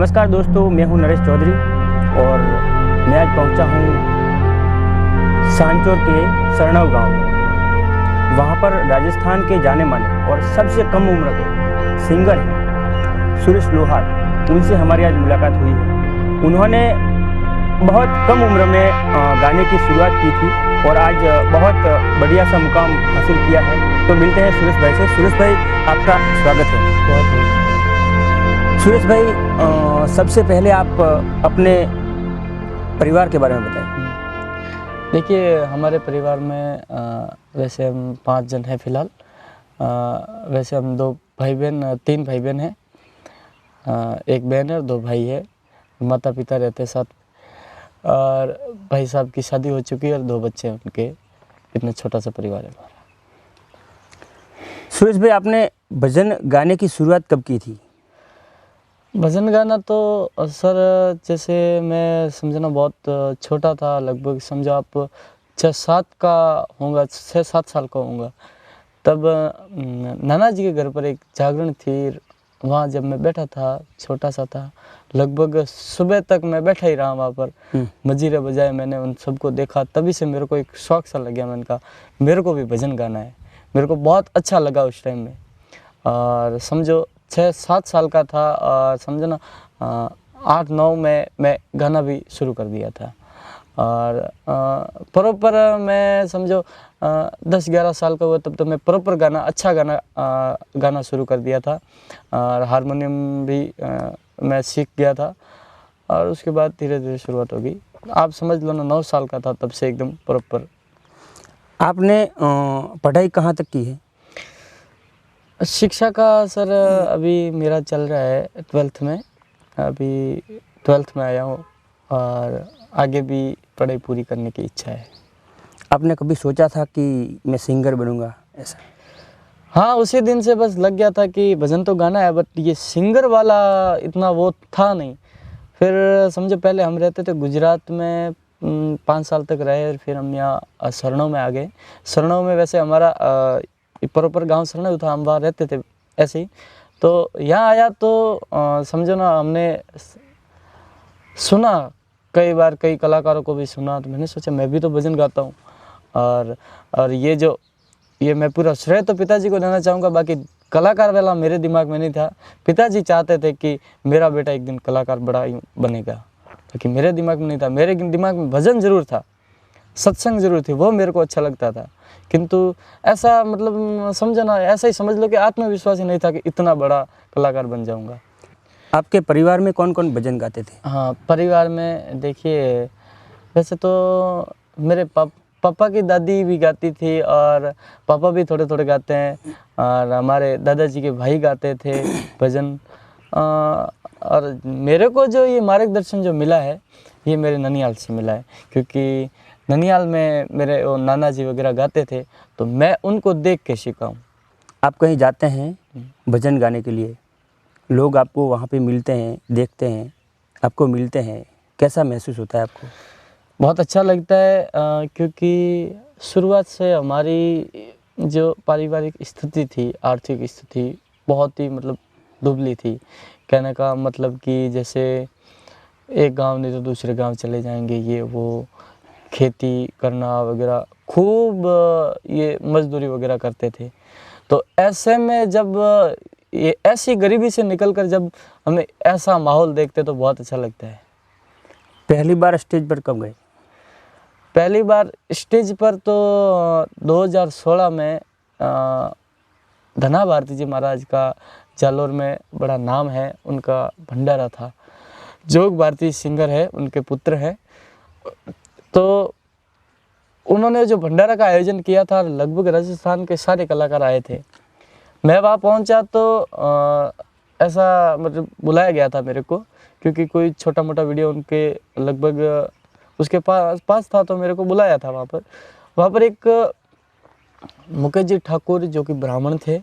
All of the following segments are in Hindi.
नमस्कार दोस्तों, मैं हूं नरेश चौधरी और मैं आज पहुंचा हूं सांचौर के सरनव गांव में। वहां पर राजस्थान के जाने माने और सबसे कम उम्र के सिंगर हैं सुरेश लोहार। उनसे हमारी आज मुलाकात हुई है। उन्होंने बहुत कम उम्र में गाने की शुरुआत की थी और आज बहुत बढ़िया सा मुकाम हासिल किया है। तो मिलते हैं सुरेश भाई से। सुरेश भाई, आपका स्वागत है। बहुत बहुत सुरेश भाई, सबसे पहले आप अपने परिवार के बारे में बताएं। देखिए, हमारे परिवार में वैसे हम 5 जन हैं फ़िलहाल। वैसे हम 3 भाई बहन हैं। एक बहन है और 2 भाई है। माता पिता रहते हैं साथ और भाई साहब की शादी हो चुकी है और 2 बच्चे हैं उनके। इतना छोटा सा परिवार है हमारा। सुरेश भाई, आपने भजन गाने की शुरुआत कब की थी? भजन गाना तो सर जैसे मैं समझना बहुत छोटा था, लगभग समझो आप 6-7 का होऊंगा, 6-7 साल का होऊंगा। तब नाना जी के घर पर एक जागरण थी। वहाँ जब मैं बैठा था, छोटा सा था, लगभग सुबह तक मैं बैठा ही रहा वहाँ पर। मजीरे बजाए, मैंने उन सबको देखा। तभी से मेरे को एक शौक सा लग गया। मैंने कहा मेरे को भी भजन गाना है। मेरे को बहुत अच्छा लगा उस टाइम में। और समझो 6-7 साल का था और समझो ना 8-9 में मैं गाना भी शुरू कर दिया था। और प्रॉपर मैं समझो 10-11 साल का हुआ तब तो मैं प्रॉपर अच्छा गाना शुरू कर दिया था। और हारमोनियम भी मैं सीख गया था और उसके बाद धीरे धीरे शुरुआत हो गई। आप समझ लो ना 9 साल का था तब से एकदम प्रॉपर। आपने पढ़ाई कहाँ तक की है? शिक्षा का सर अभी मेरा चल रहा है 12th में। अभी 12th में आया हूँ और आगे भी पढ़ाई पूरी करने की इच्छा है। आपने कभी सोचा था कि मैं सिंगर बनूंगा ऐसा? हाँ, उसी दिन से बस लग गया था कि भजन तो गाना है, बट ये सिंगर वाला इतना वो था नहीं। फिर समझो पहले हम रहते थे गुजरात में, 5 साल तक रहे। और फिर हम यहाँ सरनव में आ गए। सरनव में वैसे हमारा प्रॉपर गांव सरनव था, हम वहाँ रहते थे ऐसे ही। तो यहाँ आया तो समझो ना हमने सुना कई बार, कई कलाकारों को भी सुना। तो मैंने सोचा मैं भी तो भजन गाता हूँ। और ये मैं पूरा श्रेय तो पिताजी को देना चाहूँगा। बाकी कलाकार वाला मेरे दिमाग में नहीं था। पिताजी चाहते थे कि मेरा बेटा एक दिन कलाकार बड़ा ही बनेगा, लेकिन मेरे दिमाग में नहीं था। मेरे दिमाग में भजन ज़रूर था, सत्संग ज़रूर थी, वो मेरे को अच्छा लगता था। किंतु ऐसा मतलब समझो ना, ऐसा ही समझ लो कि आत्मविश्वास ही नहीं था कि इतना बड़ा कलाकार बन जाऊँगा। आपके परिवार में कौन कौन भजन गाते थे? हाँ, परिवार में देखिए वैसे तो मेरे पापा की दादी भी गाती थी और पापा भी थोड़े थोड़े गाते हैं। और हमारे दादाजी के भाई गाते थे भजन। और मेरे को जो ये मार्गदर्शन जो मिला है ये मेरे ननिहाल से मिला है, क्योंकि ननिहाल में मेरे वो नाना जी वगैरह गाते थे तो मैं उनको देख के सीखा हूँ। आप कहीं जाते हैं भजन गाने के लिए, लोग आपको वहाँ पे मिलते हैं, देखते हैं, आपको मिलते हैं, कैसा महसूस होता है आपको? बहुत अच्छा लगता है क्योंकि शुरुआत से हमारी जो पारिवारिक स्थिति थी, आर्थिक स्थिति बहुत ही मतलब दुबली थी। कहने का मतलब कि जैसे एक गांव नहीं तो दूसरे गांव चले जाएंगे, ये वो खेती करना वगैरह, खूब ये मजदूरी वगैरह करते थे। तो ऐसे में जब ये ऐसी गरीबी से निकलकर जब हमें ऐसा माहौल देखते तो बहुत अच्छा लगता है। पहली बार स्टेज पर कब गए? पहली बार स्टेज पर तो 2016 में धना भारती जी महाराज का जालोर में बड़ा नाम है, उनका भंडारा था। जोग भारती सिंगर है, उनके पुत्र हैं। तो उन्होंने जो भंडारा का आयोजन किया था, लगभग राजस्थान के सारे कलाकार आए थे। मैं वहाँ पहुँचा तो ऐसा मतलब बुलाया गया था मेरे को, क्योंकि कोई छोटा मोटा वीडियो उनके लगभग उसके पास था तो मेरे को बुलाया था वहाँ पर एक मुकेश जी ठाकुर जो कि ब्राह्मण थे,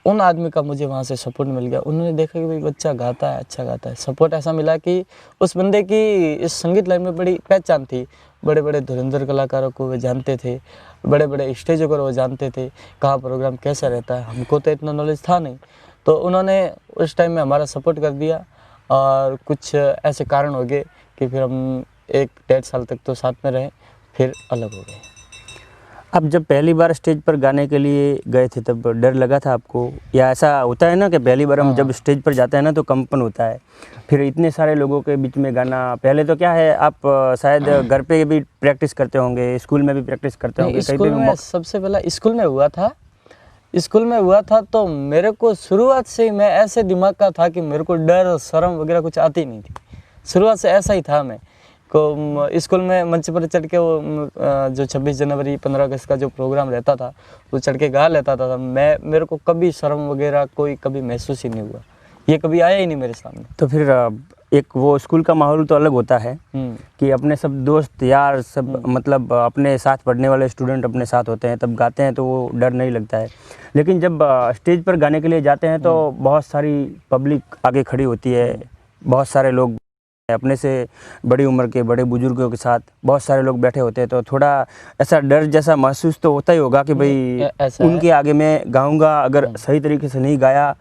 उन आदमी का मुझे वहाँ से सपोर्ट मिल गया। उन्होंने देखा कि भाई बच्चा गाता है, अच्छा गाता है। सपोर्ट ऐसा मिला कि उस बंदे की इस संगीत लाइन में बड़ी पहचान थी। बड़े बड़े धुरंधर कलाकारों को वे जानते थे, बड़े बड़े स्टेजों पर वो जानते थे कहाँ प्रोग्राम कैसा रहता है। हमको तो इतना नॉलेज था नहीं, तो उन्होंने उस टाइम में हमारा सपोर्ट कर दिया और कुछ ऐसे कारण हो गए कि फिर हम 1-1.5 साल तक तो साथ में रहे, फिर अलग हो गए। अब जब पहली बार स्टेज पर गाने के लिए गए थे तब डर लगा था आपको, या ऐसा होता है ना कि पहली बार हम जब स्टेज पर जाते हैं ना तो कंपन होता है, फिर इतने सारे लोगों के बीच में गाना, पहले तो क्या है आप शायद घर पे भी प्रैक्टिस करते होंगे, स्कूल में भी प्रैक्टिस करते होंगे, कहीं स्कूल पे में सबसे पहला स्कूल में हुआ था। स्कूल में हुआ था तो मेरे को शुरुआत से ही मैं ऐसे दिमाग का था कि मेरे को डर शर्म वगैरह कुछ आती नहीं थी। शुरुआत से ऐसा ही था मैं को स्कूल में मंच पर चढ़ के वो जो 26 जनवरी 15 अगस्त का जो प्रोग्राम रहता था वो चढ़ के गा लेता था। मेरे को कभी शर्म वगैरह कोई कभी महसूस ही नहीं हुआ, ये कभी आया ही नहीं मेरे सामने। तो फिर एक वो स्कूल का माहौल तो अलग होता है कि अपने सब दोस्त यार सब मतलब अपने साथ पढ़ने वाले स्टूडेंट अपने साथ होते हैं, तब गाते हैं तो वो डर नहीं लगता है। लेकिन जब स्टेज पर गाने के लिए जाते हैं तो बहुत सारी पब्लिक आगे खड़ी होती है, बहुत सारे लोग अपने से बड़ी उम्र के बड़े बुजुर्गों के साथ बहुत सारे लोग बैठे होते हैं, तो थोड़ा ऐसा डर जैसा महसूस तो होता ही होगा कि भाई उनके आगे मैं गाऊंगा, अगर सही तरीके से नहीं गाया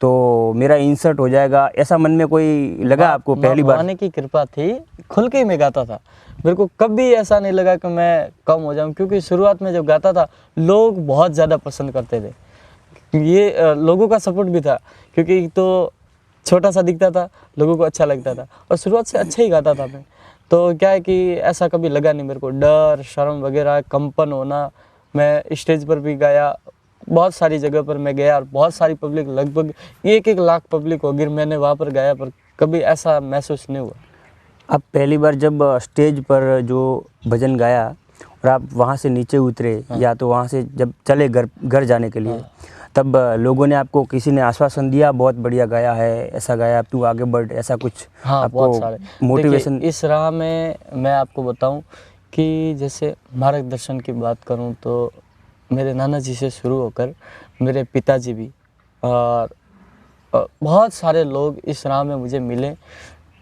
तो मेरा इंसर्ट हो जाएगा, ऐसा मन में कोई लगा आपको पहली बार? भगवान की कृपा थी, खुल के ही मैं गाता था, मेरे को कभी ऐसा नहीं लगा कि मैं कम हो जाऊं, क्योंकि शुरुआत में जब गाता था लोग बहुत ज़्यादा पसंद करते थे। ये लोगों का सपोर्ट भी था, क्योंकि तो छोटा सा दिखता था, लोगों को अच्छा लगता था और शुरुआत से अच्छा ही गाता था मैं। तो क्या है कि ऐसा कभी लगा नहीं मेरे को डर शर्म वगैरह कंपन होना। मैं स्टेज पर भी गाया, बहुत सारी जगह पर मैं गया और बहुत सारी पब्लिक, लगभग 1-1 लाख पब्लिक होगी, मैंने वहाँ पर गाया, पर कभी ऐसा महसूस नहीं हुआ। अब पहली बार जब स्टेज पर जो भजन गाया और आप वहाँ से नीचे उतरे, या तो वहाँ से जब चले घर जाने के लिए, तब लोगों ने आपको, किसी ने आश्वासन दिया बहुत बढ़िया गाया है, ऐसा गाया, अब तू आगे बढ़, ऐसा कुछ? हाँ, आपको बहुत सारे मोटिवेशन? इस राह में मैं आपको बताऊं कि जैसे मार्गदर्शन की बात करूं तो मेरे नाना जी से शुरू होकर मेरे पिताजी भी और बहुत सारे लोग इस राह में मुझे मिले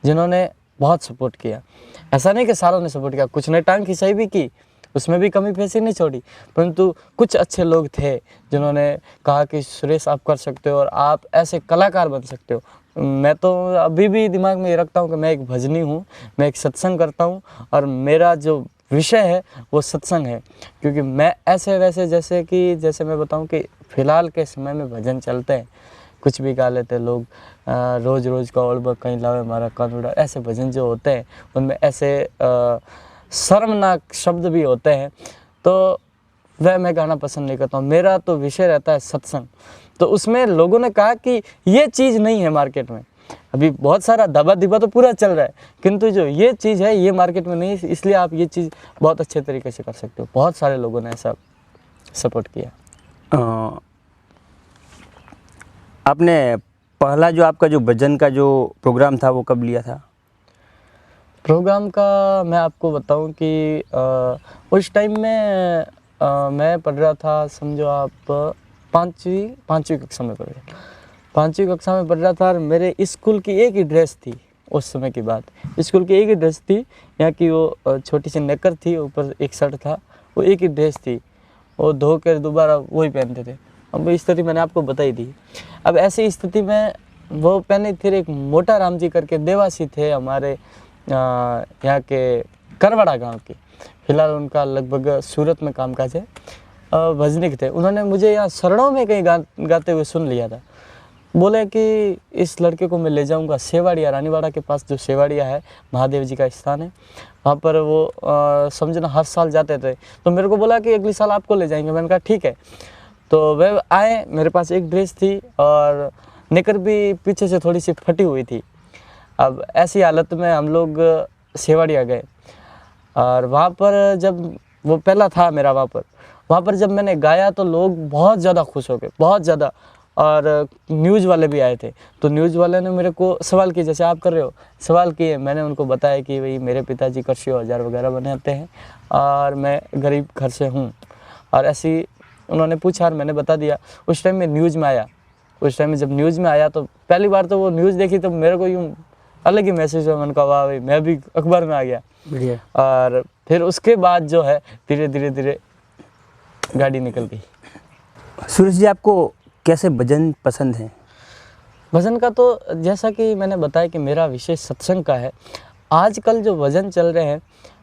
जिन्होंने बहुत सपोर्ट किया। ऐसा नहीं कि सारों ने सपोर्ट किया, कुछ ने टांग खिंचाई भी की, उसमें भी कमी पेशी नहीं छोड़ी, परंतु कुछ अच्छे लोग थे जिन्होंने कहा कि सुरेश आप कर सकते हो और आप ऐसे कलाकार बन सकते हो। मैं तो अभी भी दिमाग में ये रखता हूँ कि मैं एक भजनी हूँ, मैं एक सत्संग करता हूँ और मेरा जो विषय है वो सत्संग है, क्योंकि मैं ऐसे वैसे जैसे मैं बताऊँ कि फ़िलहाल के समय में भजन चलते हैं, कुछ भी गा लेते लोग, रोज़ रोज़ का ओढ़ कहीं लावे हमारा कान उड़ा, ऐसे भजन जो होते हैं उनमें ऐसे शर्मनाक शब्द भी होते हैं, तो वह मैं गाना पसंद नहीं करता हूँ। मेरा तो विषय रहता है सत्संग। तो उसमें लोगों ने कहा कि ये चीज़ नहीं है मार्केट में, अभी बहुत सारा दबा दिबा तो पूरा चल रहा है, किंतु जो ये चीज़ है ये मार्केट में नहीं है, इसलिए आप ये चीज़ बहुत अच्छे तरीके से कर सकते हो। बहुत सारे लोगों ने ऐसा सपोर्ट किया। आपने पहला जो आपका जो भजन का जो प्रोग्राम था वो कब लिया था? प्रोग्राम का मैं आपको बताऊं कि उस टाइम में मैं पढ़ रहा था, समझो आप पाँचवीं कक्षा में पढ़ रहा, 5वीं कक्षा में पढ़ रहा था और मेरे स्कूल की एक ही ड्रेस थी। उस समय की बात, स्कूल की एक ही ड्रेस थी, यहाँ की वो छोटी सी नेकर थी, ऊपर एक शर्ट था, वो एक ही ड्रेस थी, वो धो कर दोबारा वही पहनते थे। अब स्थिति मैंने आपको बताई दी। अब ऐसी स्थिति में वो पहने, फिर एक मोटा राम जी करके देवासी थे हमारे यहाँ के करवाड़ा गांव के, फिलहाल उनका लगभग सूरत में कामकाज है, भजनिक थे। उन्होंने मुझे यहाँ शरणों में कहीं गाते हुए सुन लिया था। बोले कि इस लड़के को मैं ले जाऊंगा सेवाड़िया, रानीवाड़ा के पास जो सेवाड़िया है, महादेव जी का स्थान है, वहाँ पर वो समझना हर साल जाते थे। तो मेरे को बोला कि अगले साल आपको ले जाएंगे। मैंने कहा ठीक है। तो वह आए, मेरे पास एक ड्रेस थी और निकर भी पीछे से थोड़ी सी फटी हुई थी। अब ऐसी हालत में हम लोग सेवाड़िया गए और वहाँ पर जब वो पहला था मेरा, वहाँ पर जब मैंने गाया तो लोग बहुत ज़्यादा खुश हो गए, बहुत ज़्यादा, और न्यूज़ वाले भी आए थे। तो न्यूज़ वाले ने मेरे को सवाल किए, जैसे आप कर रहे हो सवाल किए। मैंने उनको बताया कि भाई मेरे पिताजी कृषि औजार वगैरह बनाते हैं और मैं गरीब घर से हूँ, और ऐसी उन्होंने पूछा और मैंने बता दिया। उस टाइम में न्यूज़ में आया, उस टाइम में जब न्यूज़ में आया तो पहली बार तो वो न्यूज़ देखी तो मेरे को यूँ अलग ही मैसेज हुआ। मैंने कहा वाह भाई, मैं भी अखबार में आ गया। और फिर उसके बाद जो है धीरे धीरे गाड़ी निकल गई। सुरेश जी, आपको कैसे भजन पसंद है? भजन का तो जैसा कि मैंने बताया कि मेरा विषय सत्संग का है। आजकल जो भजन चल रहे हैं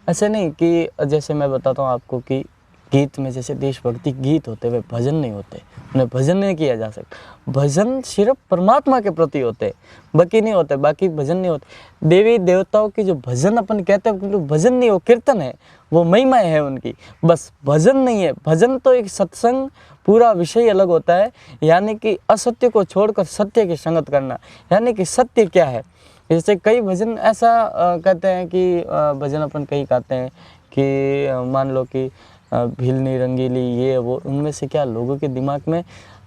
ऐसे नहीं कि जैसे मैं बताता हूँ आपको कि गीत में जैसे देशभक्ति गीत होते हुए भजन नहीं होते, उन्हें भजन नहीं किया जा सकता। भजन सिर्फ परमात्मा के प्रति होते, बाकी नहीं होते, बाकी भजन नहीं होते। देवी देवताओं की जो भजन अपन कहते हैं क्योंकि भजन नहीं, वो कीर्तन है, वो महिमा है उनकी, बस भजन नहीं है। भजन तो एक सत्संग पूरा विषय अलग होता है, यानी कि असत्य को छोड़कर सत्य की संगत करना, यानी कि सत्य क्या है। जैसे कई भजन ऐसा कहते हैं कि भजन अपन कई गाते हैं कि मान लो कि भिलनी रंगीली ये वो, उनमें से क्या लोगों के दिमाग में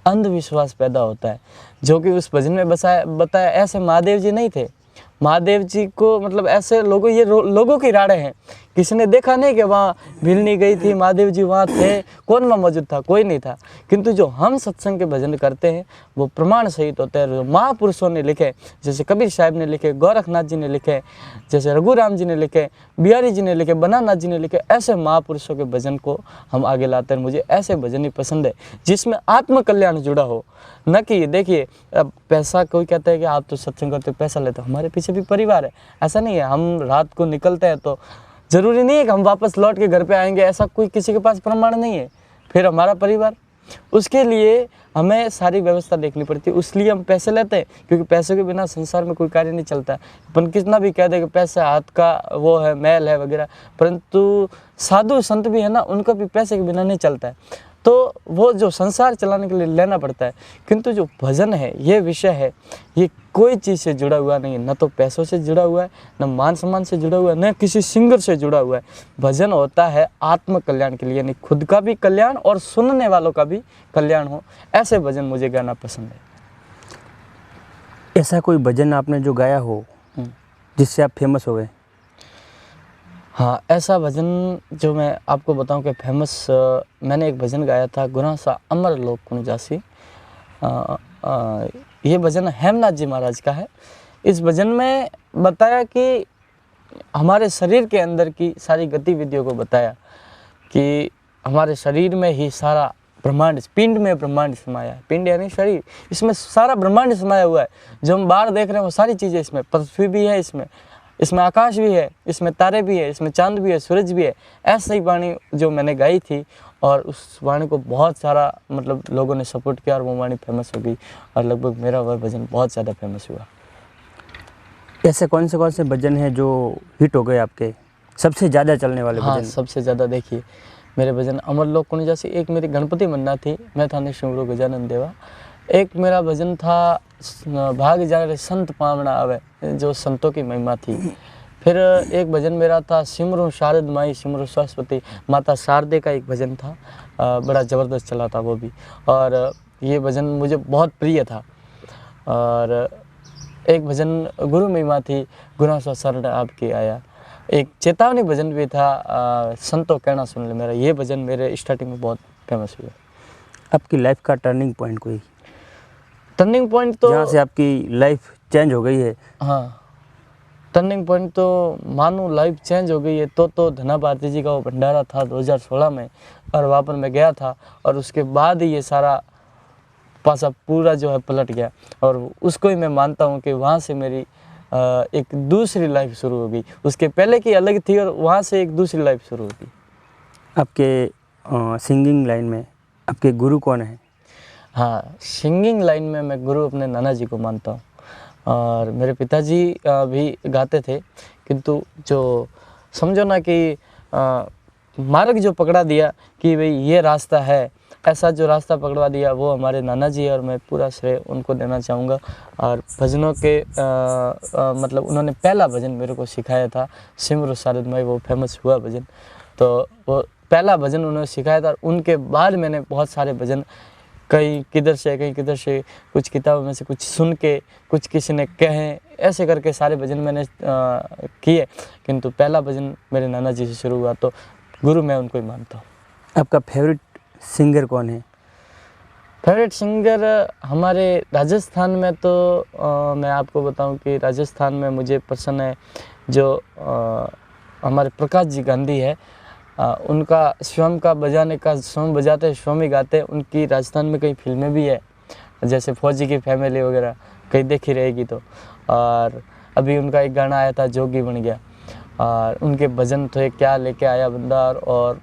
अंधविश्वास पैदा होता है, जो कि उस भजन में बताया ऐसे महादेव जी नहीं थे। महादेव जी को मतलब ऐसे लोगों, ये लोगों की राड़े हैं, किसी ने देखा नहीं कि वहाँ भिलनी गई थी, महादेव जी वहाँ थे, कौन वहाँ मौजूद था, कोई नहीं था। किंतु जो हम सत्संग के भजन करते हैं वो प्रमाण सहित होते हैं, जो महापुरुषों ने लिखे, जैसे कबीर साहब ने लिखे, गोरखनाथ जी ने लिखे, जैसे रघुराम जी ने लिखे, बिहारी जी ने लिखे, बनानाथ जी ने लिखे, ऐसे महापुरुषों के भजन को हम आगे लाते हैं। मुझे ऐसे भजन ही पसंद है जिसमें आत्मकल्याण जुड़ा हो, न कि देखिए अब पैसा, कोई कहता है कि आप तो सत्संग करते हो पैसा लेते हो, हमारे पीछे भी परिवार है, ऐसा नहीं है। हम रात को निकलते हैं तो ज़रूरी नहीं है कि हम वापस लौट के घर पे आएंगे, ऐसा कोई किसी के पास प्रमाण नहीं है। फिर हमारा परिवार, उसके लिए हमें सारी व्यवस्था देखनी पड़ती है, उसलिए हम पैसे लेते हैं, क्योंकि पैसे के बिना संसार में कोई कार्य नहीं चलता। अपन कितना भी कह दे कि पैसे हाथ का वो है, मैल है वगैरह, परंतु साधु संत भी है ना, उनका भी पैसे के बिना नहीं चलता है। तो वो जो संसार चलाने के लिए लेना पड़ता है, किंतु जो भजन है, ये विषय है, ये कोई चीज़ से जुड़ा हुआ नहीं है, न तो पैसों से जुड़ा हुआ है, न मान सम्मान से जुड़ा हुआ है, न किसी सिंगर से जुड़ा हुआ है। भजन होता है आत्म कल्याण के लिए, यानी खुद का भी कल्याण और सुनने वालों का भी कल्याण हो, ऐसे भजन मुझे गाना पसंद है। ऐसा कोई भजन आपने जो गाया हो जिससे आप फेमस हो गए? हाँ, ऐसा भजन जो मैं आपको बताऊं कि फेमस, मैंने एक भजन गाया था, गुना सा अमर लोक कुन जासी। ये भजन हेमनाथ जी महाराज का है। इस भजन में बताया कि हमारे शरीर के अंदर की सारी गतिविधियों को बताया कि हमारे शरीर में ही सारा ब्रह्मांड, पिंड में ब्रह्मांड समाया है। पिंड यानी शरीर, इसमें सारा ब्रह्मांड समाया हुआ है। जो हम बाहर देख रहे हैं वो सारी चीज़ें, इसमें पृथ्वी भी है, इसमें आकाश भी है, इसमें तारे भी है, इसमें चांद भी है, सूरज भी है। ऐसा ही वाणी जो मैंने गाई थी, और उस वाणी को बहुत सारा मतलब लोगों ने सपोर्ट किया और वो वाणी फेमस हो गई, और लगभग मेरा वह भजन बहुत ज़्यादा फेमस हुआ। ऐसे कौन से भजन हैं जो हिट हो गए आपके, सबसे ज़्यादा चलने वाले हाँ, भजन? सबसे ज़्यादा देखिए मेरे भजन अमर लोक कुन जासी, एक मेरी गणपति मन्ना थी, मैं था शिमरो गजानन देवा। एक मेरा भजन था भाग जा रे संत पावना आवे, जो संतों की महिमा थी। फिर एक भजन मेरा था सिमरू शारद माई सिमरू सरस्वती, माता शारदे का एक भजन था, बड़ा ज़बरदस्त चला था वो भी, और ये भजन मुझे बहुत प्रिय था। और एक भजन गुरु महिमा थी, गुना सा शरण आपकी आया। एक चेतावनी भजन भी था, संतों कहना सुन ले मेरा, ये भजन मेरे स्टार्टिंग में बहुत फेमस हुआ। आपकी लाइफ का टर्निंग पॉइंट कोई? टर्निंग पॉइंट तो जहाँ से आपकी लाइफ चेंज हो गई है? हाँ, टर्निंग पॉइंट तो मानो लाइफ चेंज हो गई है तो धना भारती जी का वो भंडारा था 2016 में, और वहाँ पर मैं गया था, और उसके बाद ही ये सारा पासा पूरा जो है पलट गया, और उसको ही मैं मानता हूँ कि वहाँ से मेरी एक दूसरी लाइफ शुरू हो गई। उसके पहले की अलग थी और वहाँ से एक दूसरी लाइफ शुरू होगी। आपके सिंगिंग लाइन में आपके गुरु कौन है? हाँ, सिंगिंग लाइन में मैं गुरु अपने नाना जी को मानता हूँ, और मेरे पिताजी भी गाते थे, किंतु जो समझो ना कि मार्ग जो पकड़ा दिया कि भाई ये रास्ता है, ऐसा जो रास्ता पकड़वा दिया वो हमारे नाना जी है, और मैं पूरा श्रेय उनको देना चाहूँगा। और भजनों के मतलब उन्होंने पहला भजन मेरे को सिखाया था, सिमरू शारदमय, वो फेमस हुआ भजन, तो वो पहला भजन उन्होंने सिखाया था। उनके बाद मैंने बहुत सारे भजन कहीं किधर से कुछ किताबों में से कुछ सुन के, कुछ किसी ने कहे, ऐसे करके सारे भजन मैंने किए, किंतु पहला भजन मेरे नाना जी से शुरू हुआ, तो गुरु मैं उनको ही मानता हूँ। आपका फेवरेट सिंगर कौन है? फेवरेट सिंगर हमारे राजस्थान में तो मैं आपको बताऊं कि राजस्थान में मुझे पसंद है जो हमारे प्रकाश जी गांधी है, उनका स्वयं का बजाने का, स्वयं बजाते स्वयं ही गाते। उनकी राजस्थान में कई फिल्में भी है, जैसे फौजी की फैमिली वगैरह, कहीं देखी रहेगी तो। और अभी उनका एक गाना आया था जोगी बन गया, और उनके भजन थे क्या लेके आया बंदा और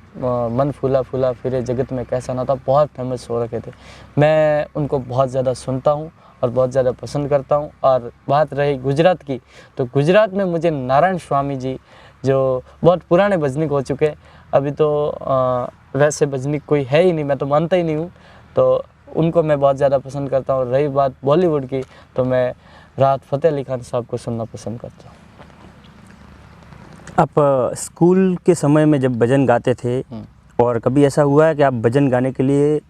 मन फूला फूला फिरे जगत में कैसा ना था, बहुत फेमस हो रखे थे। मैं उनको बहुत ज़्यादा सुनता हूँ और बहुत ज़्यादा पसंद करता हूँ। और बात रही गुजरात की, तो गुजरात में मुझे नारायण स्वामी जी जो बहुत पुराने भजनिक हो चुके, अभी तो वैसे भजनिक कोई है ही नहीं, मैं तो मानता ही नहीं हूँ, तो उनको मैं बहुत ज़्यादा पसंद करता हूँ। रही बात बॉलीवुड की, तो मैं राहत फ़तेह अली खान साहब को सुनना पसंद करता हूँ। आप स्कूल के समय में जब भजन गाते थे, और कभी ऐसा हुआ है कि आप भजन गाने के लिए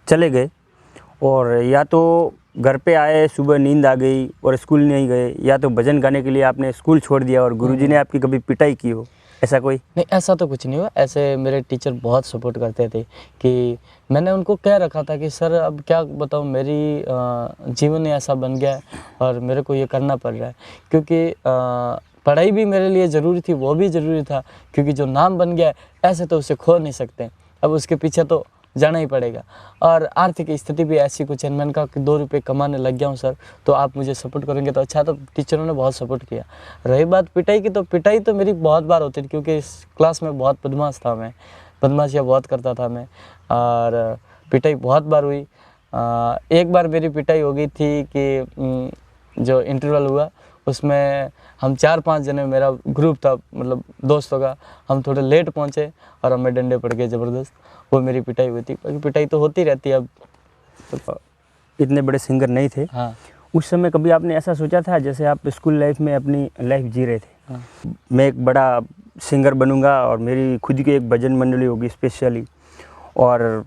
चले गए और या तो घर पे आए, सुबह नींद आ गई और स्कूल नहीं गए, या तो भजन गाने के लिए आपने स्कूल छोड़ दिया और गुरुजी ने आपकी कभी पिटाई की हो, ऐसा कोई? नहीं, ऐसा तो कुछ नहीं हुआ। ऐसे मेरे टीचर बहुत सपोर्ट करते थे कि मैंने उनको कह रखा था कि सर अब क्या बताऊँ, मेरी जीवन ही ऐसा बन गया है और मेरे को ये करना पड़ रहा है, क्योंकि पढ़ाई भी मेरे लिए ज़रूरी थी, वो भी ज़रूरी था, क्योंकि जो नाम बन गया है ऐसे तो उसे खो नहीं सकते, अब उसके पीछे तो जाना ही पड़ेगा। और आर्थिक स्थिति भी ऐसी कुछ है, मैंने कहा कि 2 रुपये कमाने लग गया हूँ सर, तो आप मुझे सपोर्ट करेंगे तो अच्छा। तो टीचरों ने बहुत सपोर्ट किया। रही बात पिटाई की, तो पिटाई तो मेरी बहुत बार होती थी, क्योंकि इस क्लास में बहुत बदमाश था मैं, बदमाशियाँ बहुत करता था मैं, और पिटाई बहुत बार हुई। एक बार मेरी पिटाई हो गई थी कि जो इंटरवल हुआ उसमें हम 4-5 जने, मेरा ग्रुप था मतलब दोस्तों का, हम थोड़े लेट पहुँचे और हमें डंडे पड़ गए ज़बरदस्त, वो मेरी पिटाई हुई थी। बाकी पिटाई तो होती रहती है अब। तो इतने बड़े सिंगर नहीं थे। हाँ उस समय कभी आपने ऐसा सोचा था, जैसे आप स्कूल लाइफ में अपनी लाइफ जी रहे थे, हाँ मैं एक बड़ा सिंगर बनूंगा और मेरी खुद की एक भजन मंडली होगी स्पेशली, और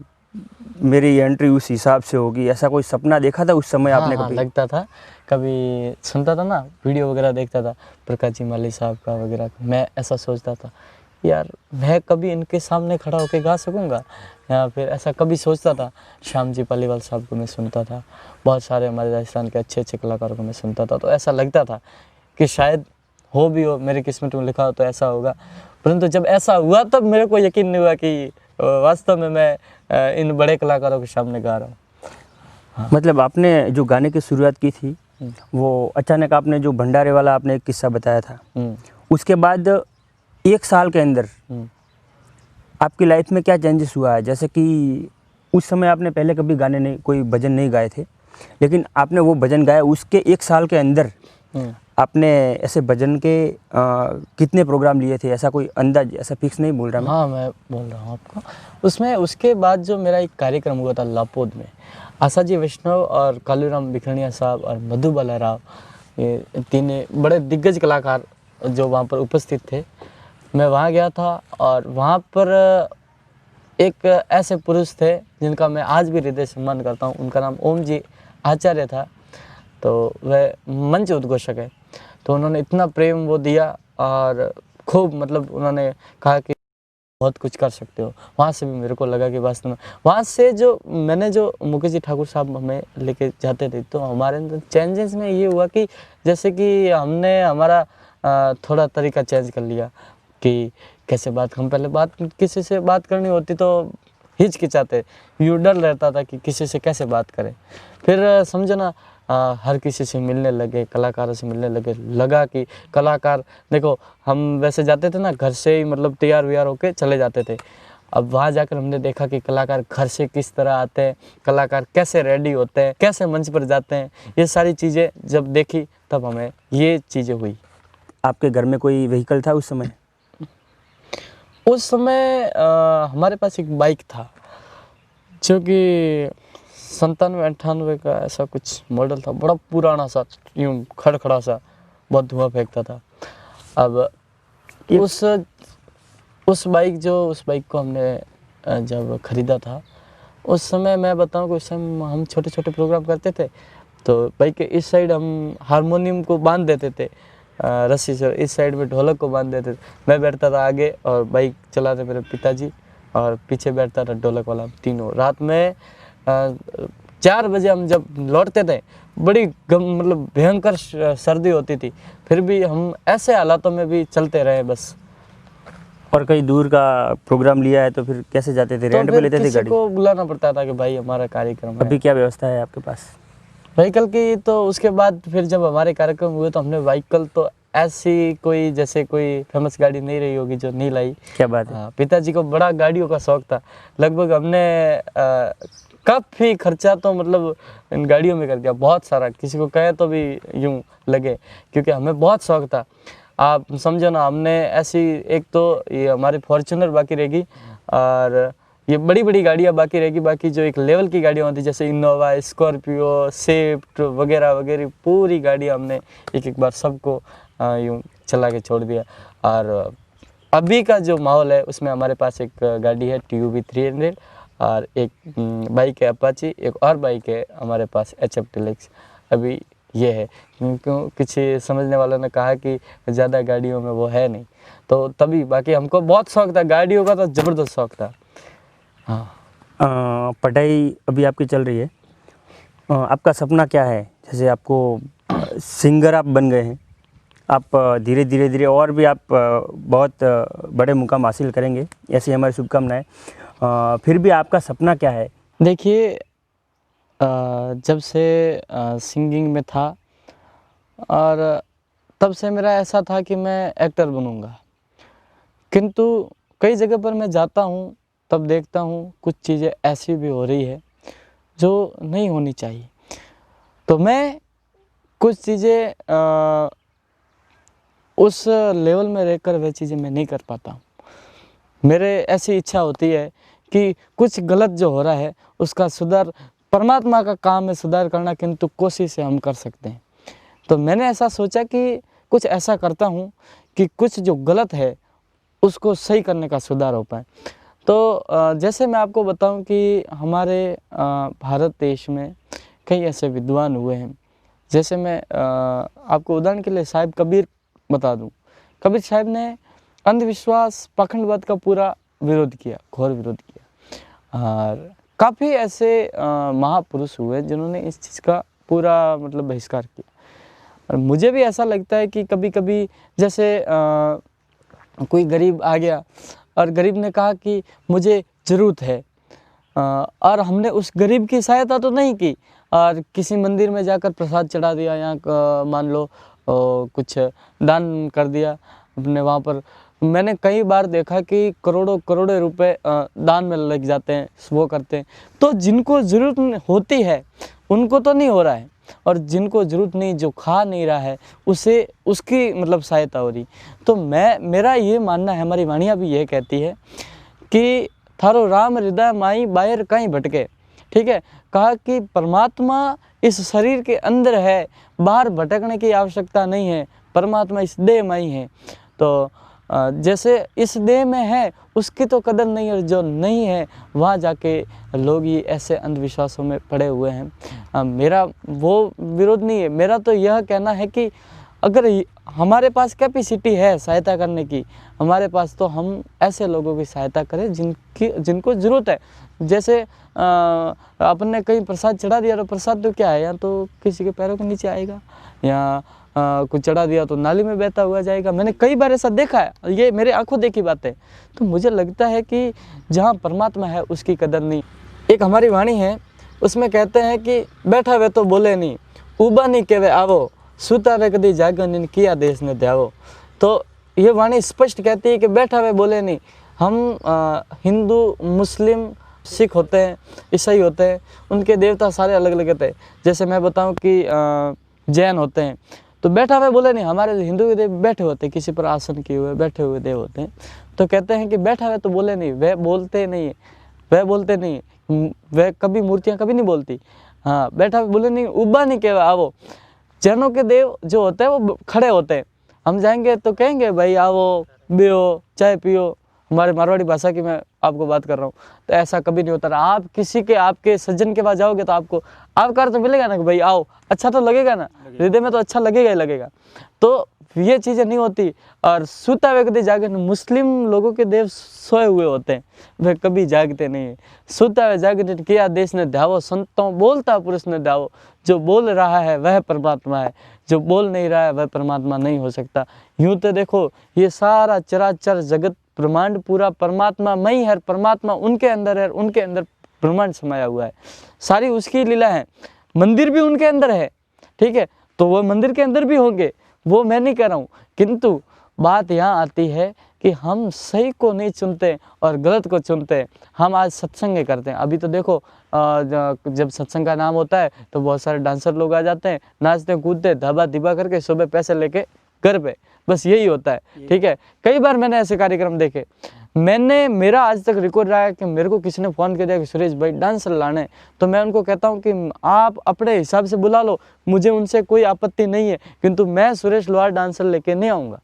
मेरी एंट्री उस हिसाब से होगी, ऐसा कोई सपना देखा था उस समय आपने हाँ, कभी? लगता था, कभी सुनता था ना, वीडियो वगैरह देखता था प्रकाश जी माली साहब का वगैरह, मैं ऐसा सोचता था यार मैं कभी इनके सामने खड़ा होकर गा सकूँगा, या फिर ऐसा कभी सोचता था। श्याम जी पालीवाल साहब को मैं सुनता था, बहुत सारे हमारे राजस्थान के अच्छे अच्छे कलाकारों को मैं सुनता था, तो ऐसा लगता था कि शायद हो भी हो, मेरी किस्मत में लिखा हो तो ऐसा होगा। परंतु जब ऐसा हुआ तब मेरे को यकीन नहीं हुआ कि वास्तव में मैं इन बड़े कलाकारों के सामने गा रहा हूँ। मतलब आपने जो गाने की शुरुआत की थी, वो अचानक आपने जो भंडारे वाला आपने एक किस्सा बताया था, उसके बाद 1 साल के अंदर आपकी लाइफ में क्या चेंजेस हुआ है? जैसे कि उस समय आपने पहले कभी गाने नहीं, कोई भजन नहीं गाए थे, लेकिन आपने वो भजन गाया, उसके 1 साल के अंदर आपने ऐसे भजन के कितने प्रोग्राम लिए थे? ऐसा कोई अंदाज, ऐसा फिक्स नहीं बोल रहा मैं। हाँ, मैं बोल रहा हूँ आपको। उसमें उसके बाद जो मेरा एक कार्यक्रम हुआ था लापोद में, आशाजी वैष्णव और कालूराम बिखरनिया साहब और मधुबाला राव, ये तीन बड़े दिग्गज कलाकार जो वहाँ पर उपस्थित थे। मैं वहाँ गया था और वहाँ पर एक ऐसे पुरुष थे जिनका मैं आज भी हृदय सम्मान करता हूँ, उनका नाम ओम जी आचार्य था। तो वह मंच उद्घोषक है, तो उन्होंने इतना प्रेम वो दिया और खूब मतलब उन्होंने कहा कि बहुत कुछ कर सकते हो। वहाँ से भी मेरे को लगा कि वास्तव में वहाँ से जो मैंने जो मुकेश जी ठाकुर साहब हमें लेके जाते थे, तो हमारे अंदर चेंजेस में ये हुआ कि जैसे कि हमने हमारा थोड़ा तरीका चेंज कर लिया कि कैसे बात, हम पहले बात किसी से बात करनी होती तो हिचकिचाते, यूँ डर रहता था कि किसी से कैसे बात करें। फिर समझो ना, हर किसी से मिलने लगे, कलाकारों से मिलने लगे, लगा कि कलाकार देखो, हम वैसे जाते थे ना घर से ही, मतलब तैयार व्यार होके चले जाते थे। अब वहाँ जाकर हमने देखा कि कलाकार घर से किस तरह आते हैं, कलाकार कैसे रेडी होते हैं, कैसे मंच पर जाते हैं, ये सारी चीज़ें जब देखी तब हमें ये चीज़ें हुई। आपके घर में कोई व्हीकल था उस समय? उस समय हमारे पास एक बाइक था जो कि 97-98 का ऐसा कुछ मॉडल था, बड़ा पुराना सा, यूँ खड़खड़ा सा, बहुत धुआं फेंकता था। अब उस बाइक को हमने जब ख़रीदा था, उस समय मैं बताऊं कि उस समय हम छोटे छोटे प्रोग्राम करते थे, तो बाइक के इस साइड हम हारमोनियम को बांध देते थे रस्सी से, इस साइड में ढोलक को बांध देते थे। मैं बैठता था आगे और बाइक चलाते मेरे पिताजी, और पीछे बैठता था ढोलक वाला। तीनों रात में 4 बजे हम जब लौटते थे, बड़ी मतलब भयंकर सर्दी होती थी, फिर भी हम ऐसे हालातों में भी चलते रहे बस। और कहीं दूर का प्रोग्राम लिया है तो फिर कैसे जाते थे? रेंट पे लेते थे किसी गाड़ी? को बुलाना पड़ता था कि भाई हमारा कार्यक्रम है। अभी क्या व्यवस्था है आपके पास? व्हीकल की तो उसके बाद फिर जब हमारे कार्यक्रम हुए तो हमने व्हीकल तो ऐसी कोई जैसे कोई फेमस गाड़ी नहीं रही होगी जो नहीं लाई। क्या बात है। हाँ, पिताजी को बड़ा गाड़ियों का शौक था। लगभग हमने काफ़ी खर्चा तो मतलब इन गाड़ियों में कर दिया, बहुत सारा, किसी को कहे तो भी यूं लगे, क्योंकि हमें बहुत शौक था। आप समझो ना, हमने ऐसी, एक तो ये हमारी फॉर्च्यूनर बाकी रहेगी और ये बड़ी बड़ी गाड़ियाँ बाकी रहेगी, बाकी जो एक लेवल की गाड़ियाँ होती जैसे इनोवा, स्कॉर्पियो, स्विफ्ट वगैरह वगैरह, पूरी गाड़ियाँ हमने एक एक बार सबको यूं चला के छोड़ दिया। और अभी का जो माहौल है उसमें हमारे पास एक गाड़ी है TUV 300 और एक बाइक है अपाची, एक और बाइक है हमारे पास HF डिलक्स। अभी ये है, क्योंकि किसी समझने वालों ने कहा कि ज़्यादा गाड़ियों में वो है नहीं, तो तभी। बाकी हमको बहुत शौक था गाड़ियों का, तो ज़बरदस्त शौक था। हाँ, पढ़ाई अभी आपकी चल रही है, आपका सपना क्या है? जैसे आपको सिंगर आप बन गए हैं, आप धीरे धीरे धीरे और भी आप बहुत बड़े मुकाम हासिल करेंगे, ऐसी हमारी शुभकामनाएं। फिर भी आपका सपना क्या है? देखिए, जब से सिंगिंग में था और तब से मेरा ऐसा था कि मैं एक्टर बनूंगा, किंतु कई जगह पर मैं जाता हूँ तब देखता हूँ कुछ चीज़ें ऐसी भी हो रही है जो नहीं होनी चाहिए। तो मैं कुछ चीज़ें उस लेवल में रहकर वह चीज़ें मैं नहीं कर पाता हूँ। मेरे ऐसी इच्छा होती है कि कुछ गलत जो हो रहा है उसका सुधार, परमात्मा का काम है सुधार करना, किंतु कोशिश से हम कर सकते हैं। तो मैंने ऐसा सोचा कि कुछ ऐसा करता हूँ कि कुछ जो गलत है उसको सही करने का सुधार हो पाए। तो जैसे मैं आपको बताऊं कि हमारे भारत देश में कई ऐसे विद्वान हुए हैं। जैसे मैं आपको उदाहरण के लिए साहिब कबीर बता दूं। कबीर साहिब ने अंधविश्वास, पाखंडवाद का पूरा विरोध किया, घोर विरोध किया। और काफ़ी ऐसे महापुरुष हुए जिन्होंने इस चीज़ का पूरा मतलब बहिष्कार किया। और मुझे भी ऐसा लगता है कि कभी कभी जैसे कोई गरीब आ गया और गरीब ने कहा कि मुझे ज़रूरत है, और हमने उस गरीब की सहायता तो नहीं की और किसी मंदिर में जाकर प्रसाद चढ़ा दिया या मान लो कुछ दान कर दिया अपने वहाँ पर। मैंने कई बार देखा कि करोड़ों करोड़ों रुपए दान में लग जाते हैं, वो करते हैं। तो जिनको ज़रूरत होती है उनको तो नहीं हो रहा है, और जिनको ज़रूरत नहीं, जो खा नहीं रहा है, उसे उसकी मतलब सहायता हो रही। तो मेरा ये मानना है, हमारी वाणियाँ भी ये कहती है कि थारो राम हृदय माई बाहर कहीं भटके। ठीक है, कहा कि परमात्मा इस शरीर के अंदर है, बाहर भटकने की आवश्यकता नहीं है, परमात्मा इस देह में ही है। तो जैसे इस देह में है उसकी तो कदर नहीं है, और जो नहीं है वहाँ जाके लोग ही ऐसे अंधविश्वासों में पड़े हुए हैं। मेरा वो विरोध नहीं है, मेरा तो यह कहना है कि अगर हमारे पास कैपेसिटी है सहायता करने की, हमारे पास, तो हम ऐसे लोगों की सहायता करें जिनको ज़रूरत है। जैसे अपन ने कहीं प्रसाद चढ़ा दिया तो प्रसाद तो क्या है, या तो किसी के पैरों के नीचे आएगा, या कुछ चढ़ा दिया तो नाली में बहता हुआ जाएगा। मैंने कई बार ऐसा देखा है, ये मेरे आंखों देखी बात है। तो मुझे लगता है कि जहाँ परमात्मा है उसकी कदर नहीं। एक हमारी वाणी है, उसमें कहते हैं कि बैठा वे तो बोले नहीं, ऊबा नहीं कहवे आवो, सूता वे कदी जागन किया देश ने ध्यावो। तो ये वाणी स्पष्ट कहती है कि बैठा वे बोले नहीं। हम हिंदू, मुस्लिम, सिख होते हैं, ईसाई होते हैं, उनके देवता सारे अलग अलग होते हैं। जैसे मैं बताऊं कि जैन होते हैं, तो बैठा हुए बोले नहीं। हमारे हिंदू के देव बैठे होते हैं, किसी पर आसन किए हुए बैठे हुए देव होते हैं। तो कहते हैं कि बैठा हुए तो बोले नहीं, वह बोलते नहीं, वह बोलते नहीं, वह कभी मूर्तियाँ कभी नहीं बोलती। हाँ, बैठा हुए बोले नहीं, उबा नहीं कहवा आवो। जैनों के देव जो होते हैं वो खड़े होते हैं। हम जाएंगे तो कहेंगे भाई आओ, बियो, चाय पियो। हमारे मारवाड़ी भाषा की मैं आपको बात कर रहा हूँ। तो ऐसा कभी नहीं होता। आप किसी के, आपके सज्जन के पास जाओगे तो आपको आपका तो मिलेगा ना कि भाई आओ, अच्छा तो लगेगा ना, हृदय में तो अच्छा लगेगा ही लगेगा। तो ये चीज़ें नहीं होती। और सूता व्यक्ति जागे, मुस्लिम लोगों के देव सोए हुए होते हैं, वे कभी जागते नहीं है। सूता वे जागने किया देश ने ध्यावो, संतों बोलता पुरुष ने ध्यावो। जो बोल रहा है वह परमात्मा है, जो बोल नहीं रहा है वह परमात्मा नहीं हो सकता। यूँ तो देखो, ये सारा चराचर जगत ब्रह्मांड पूरा परमात्मा में ही है, परमात्मा उनके अंदर है, उनके अंदर ब्रह्मांड समाया हुआ है, सारी उसकी लीला है। मंदिर भी उनके अंदर है, ठीक है, तो वो मंदिर के अंदर भी होंगे, वो मैं नहीं कह रहा हूँ, किंतु बात यहाँ आती है कि हम सही को नहीं चुनते और गलत को चुनते हैं। हम आज सत्संग करते हैं, अभी तो देखो जब सत्संग का नाम होता है तो बहुत सारे डांसर लोग आ जाते हैं, नाचते कूदते धाबा धिबा करके सुबह पैसे लेके घर पे, बस यही होता है, ठीक है। कई बार मैंने ऐसे कार्यक्रम देखे, मेरा आज तक रिकॉर्ड रहा है कि मेरे को किसी ने फ़ोन कर दिया कि सुरेश भाई डांसर लाने, तो मैं उनको कहता हूँ कि आप अपने हिसाब से बुला लो, मुझे उनसे कोई आपत्ति नहीं है, किंतु मैं सुरेश लोहार डांसर लेके नहीं आऊँगा।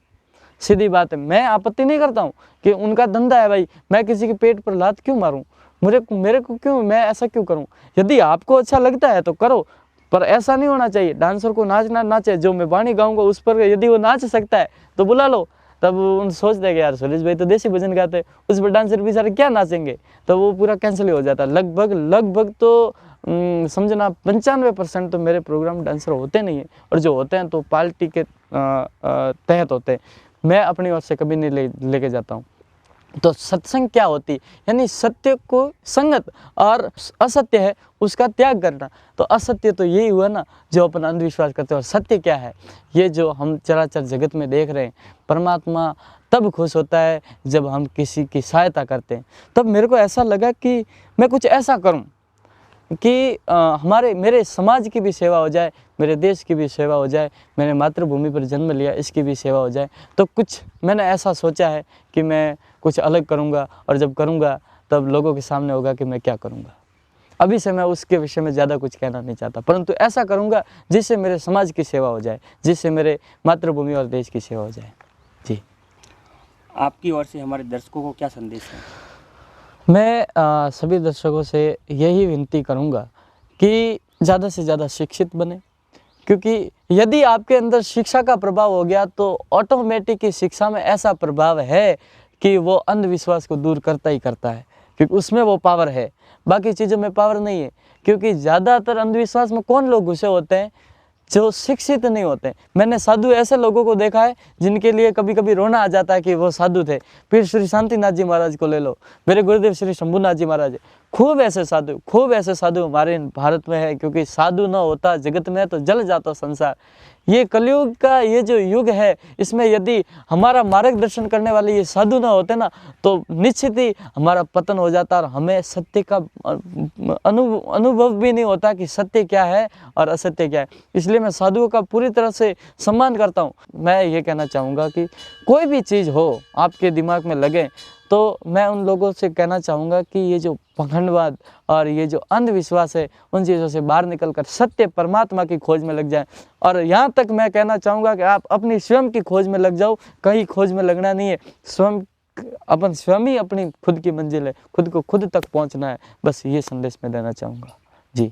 सीधी बात है, मैं आपत्ति नहीं करता हूँ कि उनका धंधा है भाई, मैं किसी के पेट पर लात क्यों मारूँ, मेरे को क्यों, मैं ऐसा क्यों करूँ। यदि आपको अच्छा लगता है तो करो, पर ऐसा नहीं होना चाहिए। डांसर को नाचना नाचे, जो मैं वाणी गाऊंगा उस पर यदि वो नाच सकता है तो बुला लो। तब उन सोच देंगे यार सुरेश भाई तो देसी भजन गाते, उस पर डांसर बेचारे क्या नाचेंगे, तो वो पूरा कैंसिल ही हो जाता है। लगभग तो समझना 95% तो मेरे प्रोग्राम डांसर होते नहीं है, और जो होते हैं तो पार्टी के तहत होते हैं, मैं अपनी ओर से कभी नहीं लेके जाता हूँ। तो सत्संग क्या होती, यानी सत्य को संगत और असत्य है उसका त्याग करना। तो असत्य तो यही हुआ ना जो अपन अंधविश्वास करते हैं, और सत्य क्या है, ये जो हम चराचर जगत में देख रहे हैं। परमात्मा तब खुश होता है जब हम किसी की सहायता करते हैं। तब मेरे को ऐसा लगा कि मैं कुछ ऐसा करूं कि मेरे समाज की भी सेवा हो जाए, मेरे देश की भी सेवा हो जाए, मैंने मातृभूमि पर जन्म लिया इसकी भी सेवा हो जाए। तो कुछ मैंने ऐसा सोचा है कि मैं कुछ अलग करूँगा, और जब करूँगा तब लोगों के सामने होगा कि मैं क्या करूँगा। अभी से मैं उसके विषय में ज़्यादा कुछ कहना नहीं चाहता, परंतु ऐसा करूँगा जिससे मेरे समाज की सेवा हो जाए, जिससे मेरे मातृभूमि और देश की सेवा हो जाए। जी, आपकी ओर से हमारे दर्शकों को क्या संदेश है? मैं सभी दर्शकों से यही विनती करूँगा कि ज़्यादा से ज़्यादा शिक्षित बने, क्योंकि यदि आपके अंदर शिक्षा का प्रभाव हो गया तो ऑटोमेटिक ही शिक्षा में ऐसा प्रभाव है कि वो अंधविश्वास को दूर करता ही करता है, क्योंकि उसमें वो पावर है, बाकी चीज़ों में पावर नहीं है। क्योंकि ज़्यादातर अंधविश्वास में कौन लोग घुसे होते हैं, जो शिक्षित नहीं होते। मैंने साधु ऐसे लोगों को देखा है जिनके लिए कभी कभी रोना आ जाता है कि वो साधु थे। फिर श्री शांतिनाथ जी महाराज को ले लो, मेरे गुरुदेव श्री शंभुनाथ जी महाराज, खूब ऐसे साधु हमारे भारत में है, क्योंकि साधु न होता जगत में तो जल जाता संसार। ये कलयुग का ये जो युग है, इसमें यदि हमारा मार्गदर्शन करने वाले ये साधु ना होते ना तो निश्चित ही हमारा पतन हो जाता, और हमें सत्य का अनुभव भी नहीं होता कि सत्य क्या है और असत्य क्या है। इसलिए मैं साधुओं का पूरी तरह से सम्मान करता हूँ। मैं ये कहना चाहूँगा कि कोई भी चीज़ हो आपके दिमाग में लगे तो मैं उन लोगों से कहना चाहूँगा कि ये जो पाखंडवाद और ये जो अंधविश्वास है उन चीज़ों से बाहर निकलकर सत्य परमात्मा की खोज में लग जाएं। और यहाँ तक मैं कहना चाहूँगा कि आप अपनी स्वयं की खोज में लग जाओ, कहीं खोज में लगना नहीं है। स्वयं ही अपनी खुद की मंजिल है, खुद को खुद तक पहुँचना है। बस ये संदेश मैं देना चाहूँगा। जी,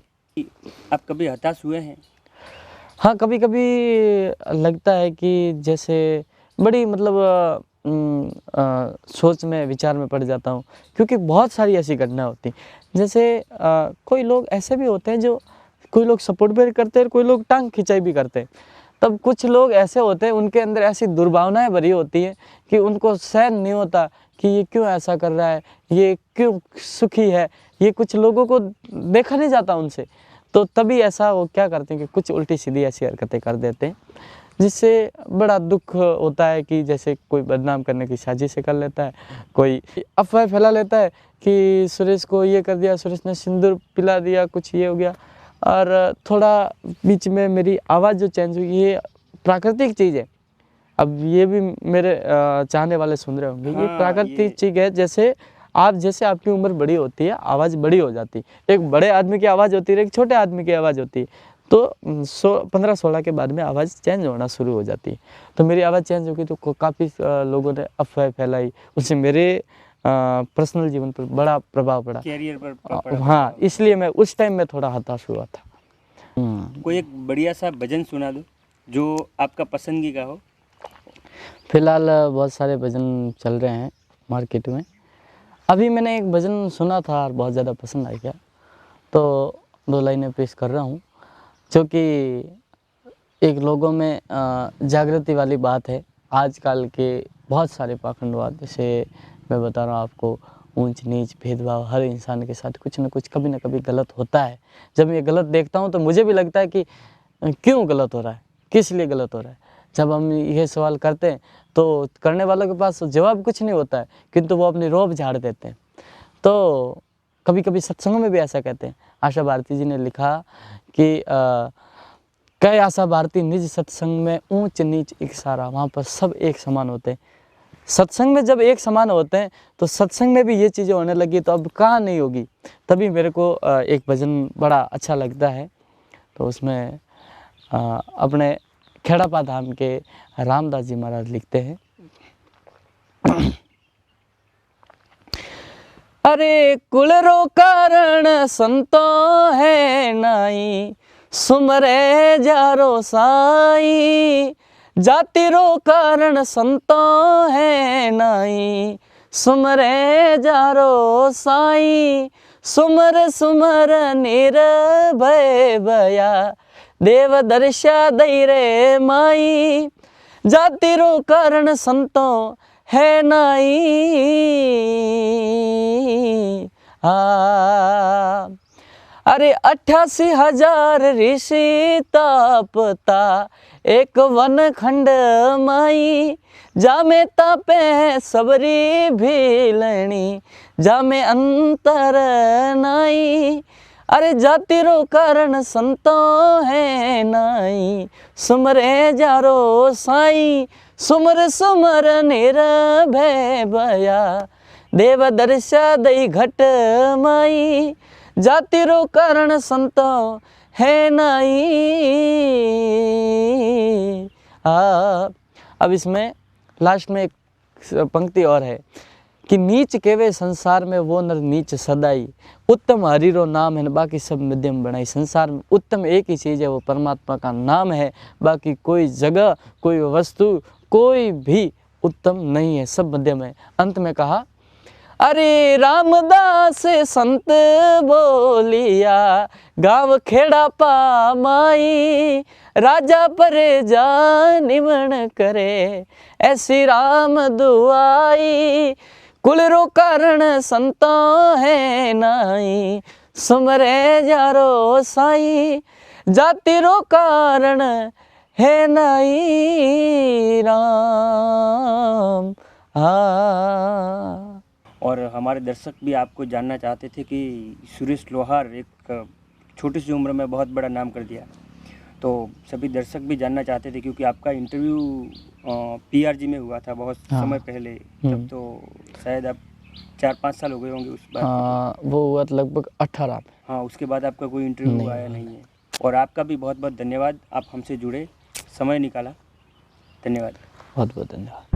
आप कभी हताश हुए हैं? हाँ, कभी कभी लगता है कि जैसे बड़ी मतलब सोच में विचार में पड़ जाता हूँ, क्योंकि बहुत सारी ऐसी घटना होती जैसे कोई लोग ऐसे भी होते हैं जो कोई लोग सपोर्ट भी करते हैं, कोई लोग टांग खिंचाई भी करते हैं। तब कुछ लोग ऐसे होते हैं उनके अंदर ऐसी दुर्भावनाएं भरी होती है कि उनको सहन नहीं होता कि ये क्यों ऐसा कर रहा है, ये क्यों सुखी है, ये कुछ लोगों को देखा नहीं जाता उनसे। तो तभी ऐसा वो क्या करते हैं कि कुछ उल्टी सीधी ऐसी हरकतें कर देते हैं, जिससे बड़ा दुख होता है कि जैसे कोई बदनाम करने की साजिश कर लेता है, कोई अफवाह फैला लेता है कि सुरेश को ये कर दिया, सुरेश ने सिंदूर पिला दिया, कुछ ये हो गया। और थोड़ा बीच में मेरी आवाज़ जो चेंज हुई, ये प्राकृतिक चीज़ है। अब ये भी मेरे चाहने वाले सुन रहे होंगे, ये प्राकृतिक चीज़ है। जैसे आपकी उम्र बड़ी होती है आवाज़ बड़ी हो जाती है। एक बड़े आदमी की आवाज़ होती है, एक छोटे आदमी की आवाज़ होती है। तो 15-16 के बाद में आवाज़ चेंज होना शुरू हो जाती है। तो मेरी आवाज़ चेंज हो गई तो काफ़ी लोगों ने अफवाह फैलाई, उससे मेरे पर्सनल जीवन पर बड़ा प्रभाव पड़ा, कैरियर पर पड़ा। हाँ, इसलिए मैं उस टाइम में थोड़ा हताश हुआ था। कोई एक बढ़िया सा भजन सुना दो जो आपका पसंदीदा हो। फिलहाल बहुत सारे भजन चल रहे हैं मार्केट में। अभी मैंने एक भजन सुना था और बहुत ज़्यादा पसंद आ गया, तो 2 लाइनें पेश कर रहा हूँ, जो कि एक लोगों में जागृति वाली बात है। आजकल के बहुत सारे पाखंडवाद, जैसे मैं बता रहा हूँ आपको, ऊंच नीच भेदभाव हर इंसान के साथ कुछ ना कुछ कभी ना कभी गलत होता है। जब ये गलत देखता हूँ तो मुझे भी लगता है कि क्यों गलत हो रहा है, किस लिए गलत हो रहा है। जब हम ये सवाल करते हैं तो करने वालों के पास जवाब कुछ नहीं होता है, किंतु वो अपनी रोब झाड़ देते हैं। तो कभी कभी सत्संगों में भी ऐसा कहते हैं। आशा भारती जी ने लिखा कि कई आशा भारती निज सत्संग में ऊंच नीच एक सारा, वहाँ पर सब एक समान होते हैं। सत्संग में जब एक समान होते हैं तो सत्संग में भी ये चीज़ें होने लगी तो अब कहाँ नहीं होगी। तभी मेरे को एक भजन बड़ा अच्छा लगता है, तो उसमें अपने खेड़ापा धाम के रामदास जी महाराज लिखते हैं, अरे कुल रो कारण संतो है नाई, सुमरे जारो साई। जाति रो कारण संतो है नाई, सुमरे जारो साई। सुमर सुमर निर्भय भया, देव दर्शा दई रे माई। जाति रो कारण संतो है नाई। अरे 88,000 ऋषि तपता एक वन खंड माई। जामे तापे सबरी भीलनी, जामे अंतर नाई। अरे जाति रो कारण संतो है नाई, सुमरे जारो साई। सुमर सुमर निर्भय भया, देव दर्शा दई घट माई। जाति रो कारण संतो है नाई। अब इसमें लास्ट में एक पंक्ति और है कि नीच केवे संसार में वो नर नीच सदाई। उत्तम हरिरो नाम है न बाकी सब मध्यम बनाई। संसार में उत्तम एक ही चीज़ है, वो परमात्मा का नाम है। बाकी कोई जगह, कोई वस्तु, कोई भी उत्तम नहीं है, सब मध्यम है। अंत में कहा, अरे रामदास संत बोलिया, गाँव खेड़ा पा माई। राजा परे जा निमन करे, ऐसी राम दुआई। कुल रो कारण संतो है नाई, सुमरे जारो साई। जाति रो कारण है नाई राम। और हमारे दर्शक भी आपको जानना चाहते थे कि सुरेश लोहार एक छोटी सी उम्र में बहुत बड़ा नाम कर दिया, तो सभी दर्शक भी जानना चाहते थे क्योंकि आपका इंटरव्यू पीआरजी में हुआ था बहुत समय पहले, तब तो शायद आप 4-5 साल हो गए होंगे उस बात। वो हुआ था लगभग 18 में। हाँ, उसके बाद आपका कोई इंटरव्यू आया नहीं है। और आपका भी बहुत बहुत धन्यवाद, आप हमसे जुड़े, समय निकाला, धन्यवाद। बहुत बहुत धन्यवाद।